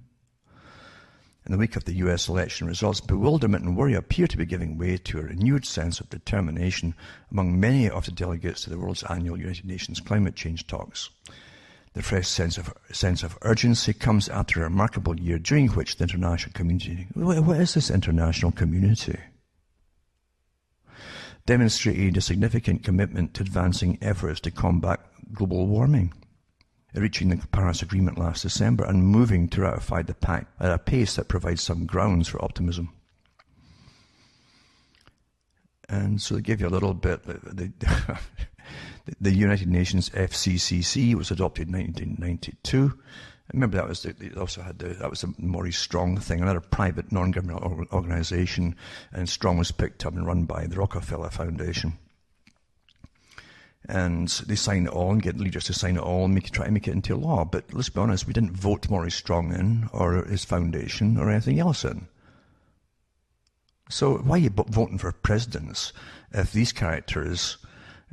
In the wake of the US election results, bewilderment and worry appear to be giving way to a renewed sense of determination among many of the delegates to the world's annual United Nations climate change talks. The fresh sense of urgency comes after a remarkable year during which the international community, what is this international community? Demonstrated a significant commitment to advancing efforts to combat global warming, reaching the Paris Agreement last December and moving to ratify the pact at a pace that provides some grounds for optimism. And so they give you a little bit. The United Nations FCCC was adopted in 1992. Remember that was that was the Maurice Strong thing, another private non-governmental organization, and Strong was picked up and run by the Rockefeller Foundation. And they sign it all and get leaders to sign it all and try to make it into law. But let's be honest, we didn't vote Maurice Strong in or his foundation or anything else in. So why are you voting for presidents if these characters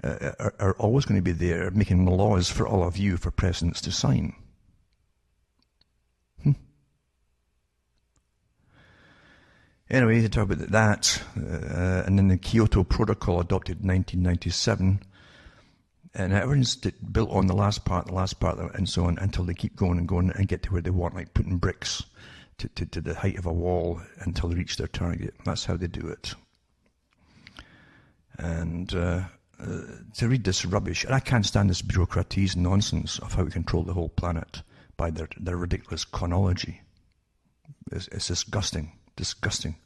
are always going to be there making laws for all of you for presidents to sign? Anyway, they talk about that, and then the Kyoto Protocol adopted in 1997, and everyone's built on the last part, and so on, until they keep going and get to where they want, like putting bricks to the height of a wall until they reach their target. That's how they do it. And to read this rubbish, and I can't stand this bureaucratese nonsense of how we control the whole planet by their ridiculous chronology. It's disgusting.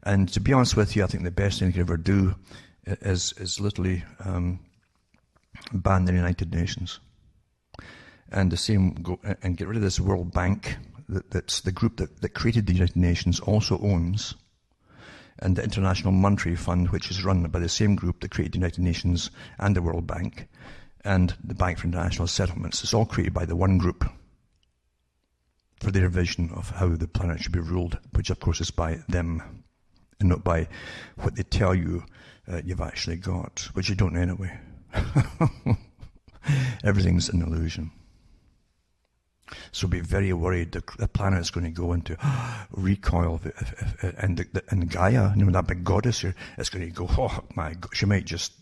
And to be honest with you, I think the best thing you could ever do is literally ban the United Nations. And the same and get rid of this World Bank that's the group that created the United Nations also owns, and the International Monetary Fund, which is run by the same group that created the United Nations and the World Bank, and the Bank for International Settlements. It's all created by the one group for their vision of how the planet should be ruled, which of course is by them. and not by what they tell you you've actually got, which you don't anyway. Everything's an illusion. So be very worried the planet is going to go into recoil, and Gaia, that big goddess here, is going to go, oh my God, she might just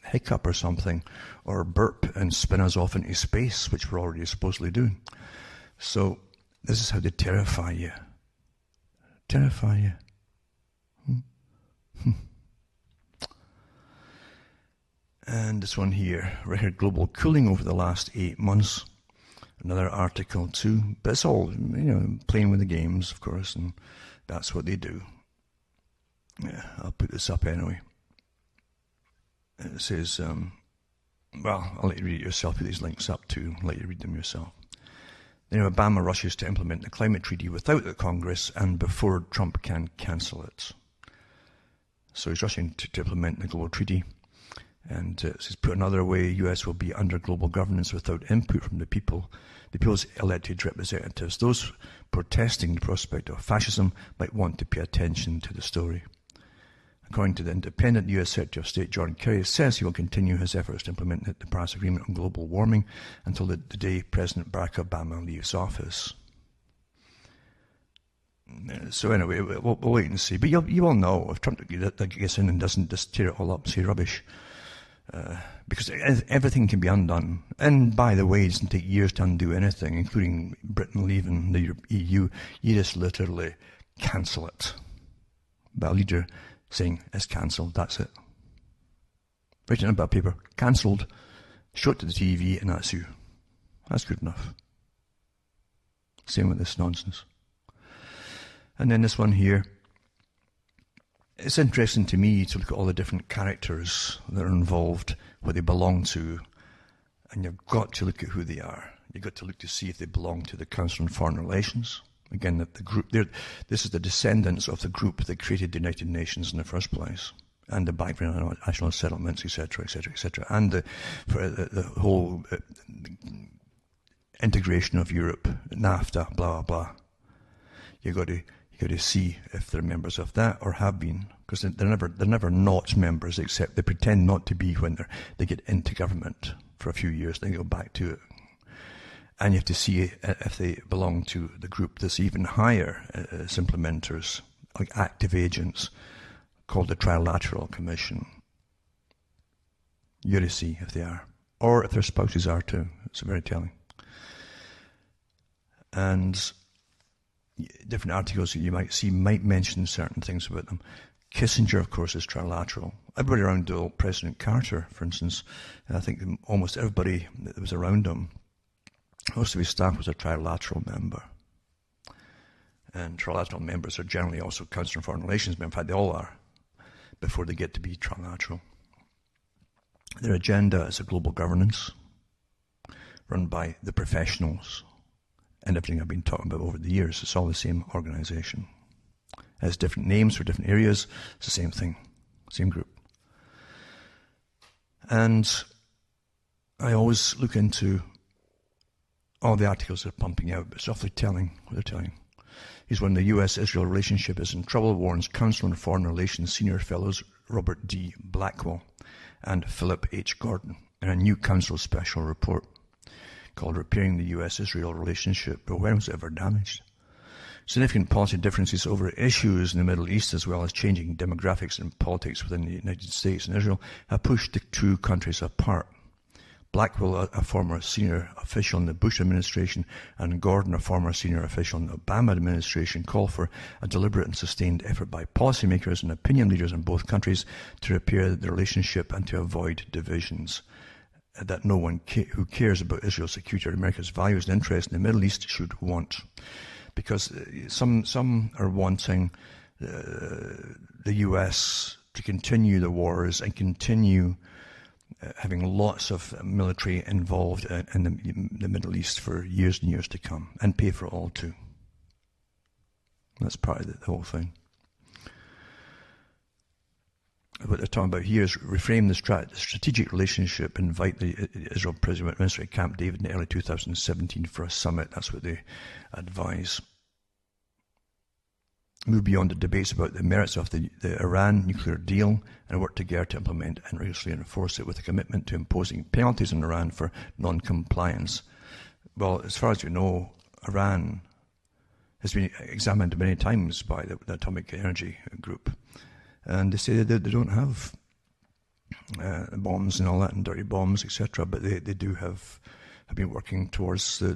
hiccup or something, or burp and spin us off into space, which we're already supposedly doing. So this is how they terrify you. Terrify you. And this one here, record global cooling over the last 8 months. Another article too, but it's all, playing with the games, of course, and that's what they do. Yeah, I'll put this up anyway. It says, well, I'll let you read it yourself, put these links up too, let you read them yourself. Obama rushes to implement the climate treaty without the Congress and before Trump can cancel it. So he's rushing to implement the global treaty. And it says, put another way, U.S. will be under global governance without input from the people, the people's elected representatives. Those protesting the prospect of fascism might want to pay attention to the story. According to the independent U.S. Secretary of State John Kerry, says he will continue his efforts to implement the Paris Agreement on global warming until the day President Barack Obama leaves office. So anyway, we'll wait and see. But you will know if Trump gets in and doesn't just tear it all up, say rubbish. Because everything can be undone. And by the way, it doesn't take years to undo anything, including Britain leaving the EU. You just literally cancel it. By a leader saying it's cancelled, that's it. Write it on a bit of paper, cancelled, show it to the TV, and that's you. That's good enough. Same with this nonsense. And then this one here. It's interesting to me to look at all the different characters that are involved, what they belong to, and you've got to look at who they are. You've got to look to see if they belong to the Council on Foreign Relations. Again, the group, this is the descendants of the group that created the United Nations in the first place, and the background on national settlements, etc., etc., etc., and the whole integration of Europe, NAFTA, blah, blah, blah. You've got to see if they're members of that or have been, because they're never not members, except they pretend not to be when they get into government for a few years, then go back to it. And you have to see if they belong to the group that's even higher as implementers, like active agents, called the Trilateral Commission. You got to see if they are, or if their spouses are too. It's very telling. And different articles that you might see might mention certain things about them. Kissinger, of course, is trilateral. Everybody around President Carter, for instance, I think almost everybody that was around him, most of his staff was a trilateral member. And trilateral members are generally also Council on Foreign Relations, but in fact they all are, before they get to be trilateral. Their agenda is a global governance run by the professionals. And everything I've been talking about over the years, it's all the same organization. It has different names for different areas. It's the same thing, same group. And I always look into all the articles they're pumping out, but it's awfully telling what they're telling. Here's when the U.S.-Israel relationship is in trouble, warns Council on Foreign Relations senior fellows Robert D. Blackwell and Philip H. Gordon in a new Council special report called Repairing the U.S.-Israel Relationship, but when was it ever damaged? Significant policy differences over issues in the Middle East, as well as changing demographics and politics within the United States and Israel, have pushed the two countries apart. Blackwell, a former senior official in the Bush administration, and Gordon, a former senior official in the Obama administration, call for a deliberate and sustained effort by policymakers and opinion leaders in both countries to repair the relationship and to avoid divisions. That no one who cares about Israel's security or America's values and interests in the Middle East should want. Because some are wanting the U.S. to continue the wars and continue having lots of military involved in the Middle East for years and years to come, and pay for it all too. That's part of the whole thing. What they're talking about here is reframe the strategic relationship, invite the Israel President Minister to Camp David in early 2017 for a summit. That's what they advise. move beyond the debates about the merits of the Iran nuclear deal and work together to implement and rigorously enforce it with a commitment to imposing penalties on Iran for non-compliance. Well, as far as you know, Iran has been examined many times by the Atomic Energy Group, and they say that they don't have bombs and all that, and dirty bombs, etc., but they do have been working towards the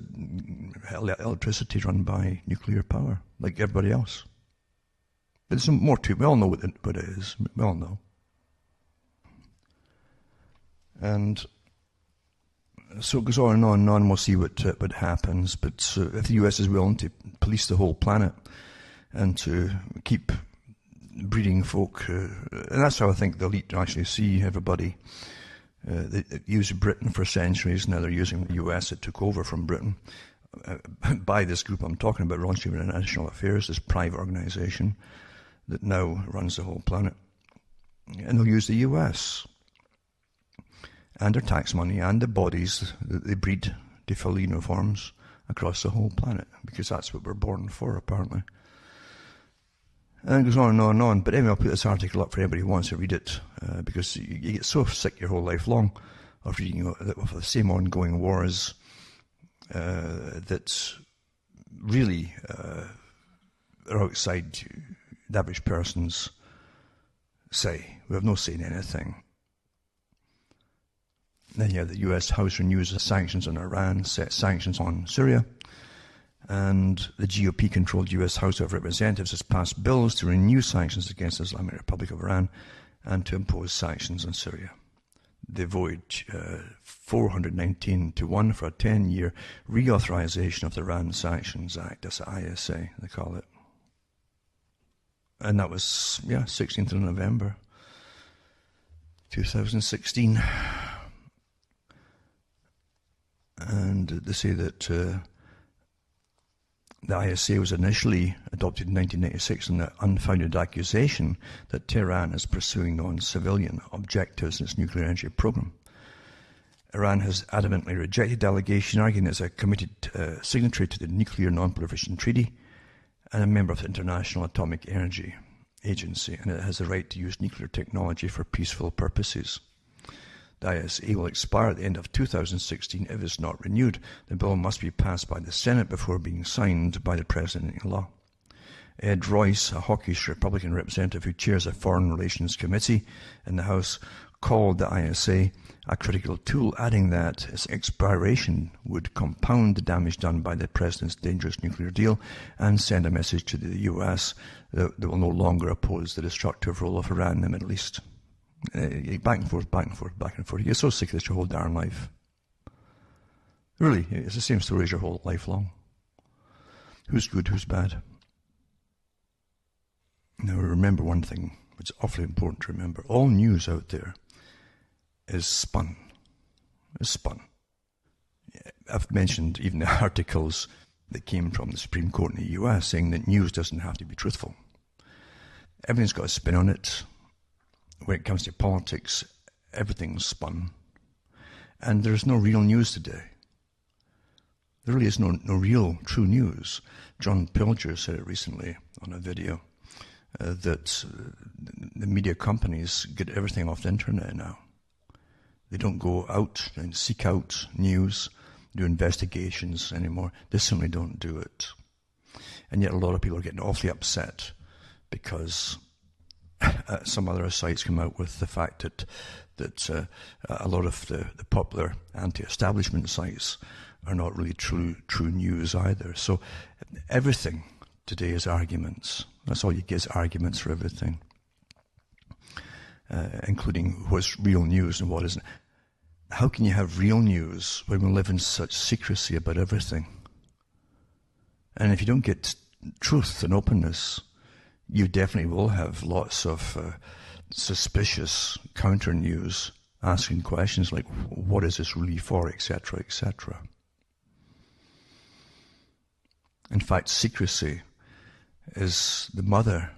electricity run by nuclear power, like everybody else. But there's more to it. We all know what it is. We all know. And so it goes on and on and on. We'll see what happens. But if the US is willing to police the whole planet and to keep breeding folk, and that's how I think the elite actually see everybody. They used Britain for centuries. Now they're using the US. It took over from Britain by this group I'm talking about, Royal Institute of International Affairs, this private organisation that now runs the whole planet. And they'll use the US and their tax money and the bodies that they breed to fill uniforms across the whole planet, because that's what we're born for, apparently. And it goes on and on and on. But anyway, I'll put this article up for anybody who wants to read it, because you get so sick your whole life long of reading of the same ongoing wars that really are outside the average person's say. We have no say in anything. Then you have the US House renews the sanctions on Iran, set sanctions on Syria, and the GOP-controlled US House of Representatives has passed bills to renew sanctions against the Islamic Republic of Iran and to impose sanctions on Syria. They voted 419-1 for a 10-year reauthorization of the Iran Sanctions Act. That's the ISA, they call it. And that was, 16th of November, 2016. And they say that the ISA was initially adopted in 1996 on the unfounded accusation that Tehran is pursuing non-civilian objectives in its nuclear energy program. Iran has adamantly rejected the allegation, arguing it's a committed signatory to the Nuclear Non-Proliferation Treaty and a member of the International Atomic Energy Agency, and it has the right to use nuclear technology for peaceful purposes. The ISA will expire at the end of 2016 if it's not renewed. The bill must be passed by the Senate before being signed by the President-in-law. Ed Royce, a hawkish Republican representative who chairs a Foreign Relations Committee in the House, called the ISA a critical tool, adding that its expiration would compound the damage done by the President's dangerous nuclear deal and send a message to the US that they will no longer oppose the destructive role of Iran in the Middle East. Back and forth, back and forth, back and forth. You get so sick of this your whole darn life. Really, it's the same story as your whole life long. Who's good, who's bad? Now remember one thing, which is awfully important to remember. All news out there is spun. It's spun. I've mentioned even the articles that came from the Supreme Court in the US saying that news doesn't have to be truthful. Everything's got a spin on it. When it comes to politics, everything's spun. And there's no real news today. There really is no real, true news. John Pilger said it recently on a video, that the media companies get everything off the internet now. They don't go out and seek out news, do investigations anymore. They simply don't do it. And yet a lot of people are getting awfully upset because some other sites come out with the fact that a lot of the popular anti-establishment sites are not really true news either. So everything today is arguments. That's all you get is arguments for everything, including what's real news and what isn't. How can you have real news when we live in such secrecy about everything? And if you don't get truth and openness, you definitely will have lots of suspicious counter news asking questions like, what is this really for, etc., etc. In fact, secrecy is the mother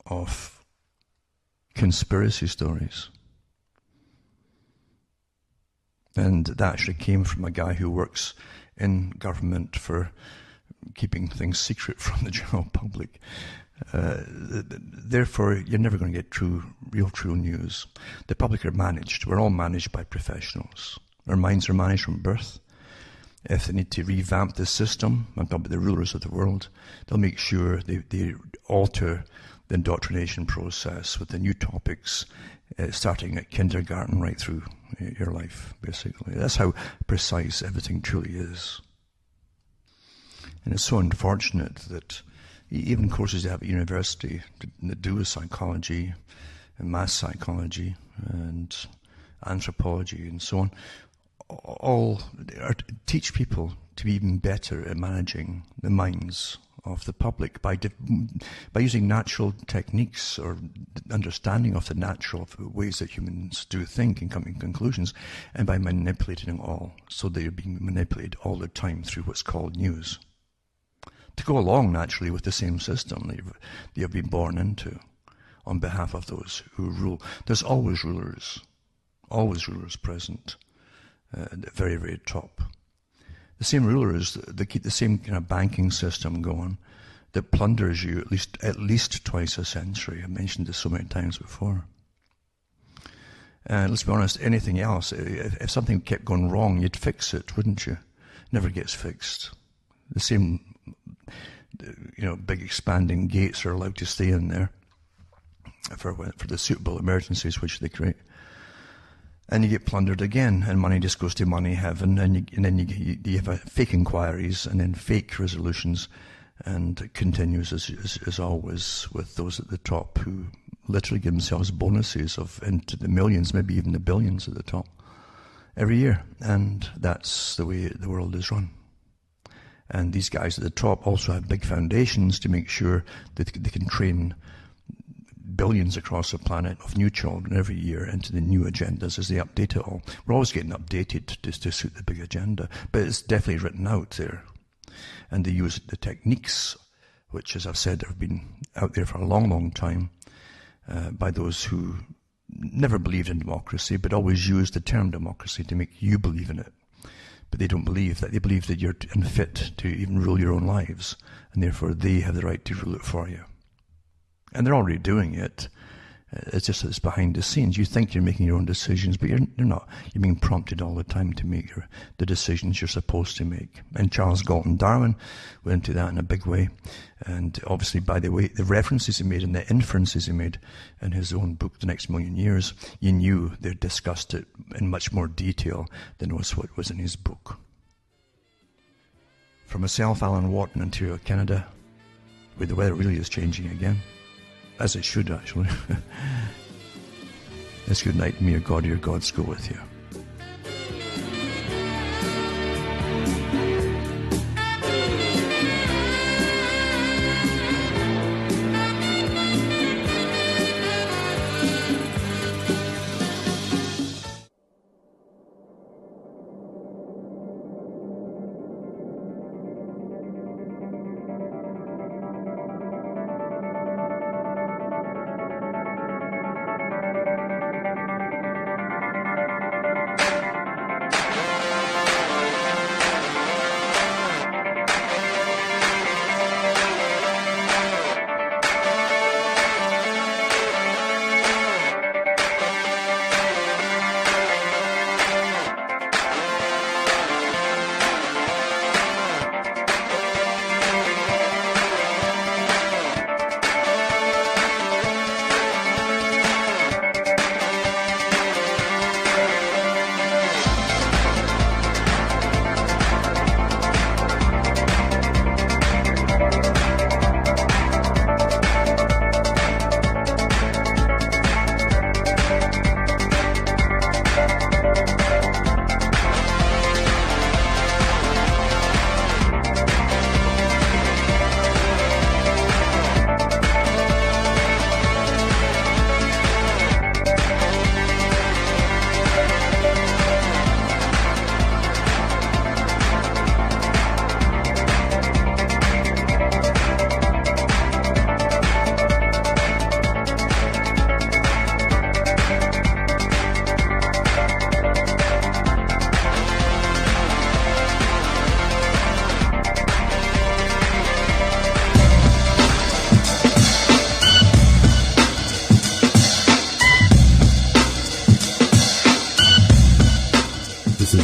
of conspiracy stories. And that actually came from a guy who works in government for keeping things secret from the general public. Therefore, you're never going to get real true news. The public are managed. We're all managed by professionals. Our minds are managed from birth. If they need to revamp the system, I'm talking about the rulers of the world, they'll make sure they alter the indoctrination process with the new topics, starting at kindergarten right through your life, basically. That's how precise everything truly is. And it's so unfortunate that even courses they have at university that do with psychology and mass psychology and anthropology and so on, all teach people to be even better at managing the minds of the public by using natural techniques or understanding of the natural ways that humans do think and come to conclusions, and by manipulating it all. So they're being manipulated all the time through what's called news, to go along naturally with the same system they have been born into on behalf of those who rule. There's always rulers present at the very, very top. The same rulers that keep the same kind of banking system going that plunders you at least twice a century. I mentioned this so many times before. And let's be honest, anything else, if something kept going wrong, you'd fix it, wouldn't you? Never gets fixed. The same, big expanding gates are allowed to stay in there for the suitable emergencies which they create. And you get plundered again, and money just goes to money heaven, and then you have fake inquiries and then fake resolutions, and it continues as always with those at the top who literally give themselves bonuses into the millions, maybe even the billions at the top every year. And that's the way the world is run. And these guys at the top also have big foundations to make sure that they can train billions across the planet of new children every year into the new agendas as they update it all. We're always getting updated just to suit the big agenda, but it's definitely written out there. And they use the techniques, which, as I've said, have been out there for a long, long time by those who never believed in democracy, but always used the term democracy to make you believe in it. But they don't believe that. They believe that you're unfit to even rule your own lives, and therefore they have the right to rule it for you. And they're already doing it. It's just that it's behind the scenes. You think you're making your own decisions, but you're not. You're being prompted all the time to make the decisions you're supposed to make. And Charles Galton Darwin went into that in a big way. And obviously, by the way, the references he made and the inferences he made in his own book, The Next Million Years, you knew they discussed it in much more detail than was what was in his book. For myself, Alan Wharton, Ontario, Canada, where the weather really is changing again. As it should, actually. It's good night. May your God, your gods go with you.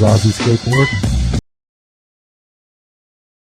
Ozzy skateboard.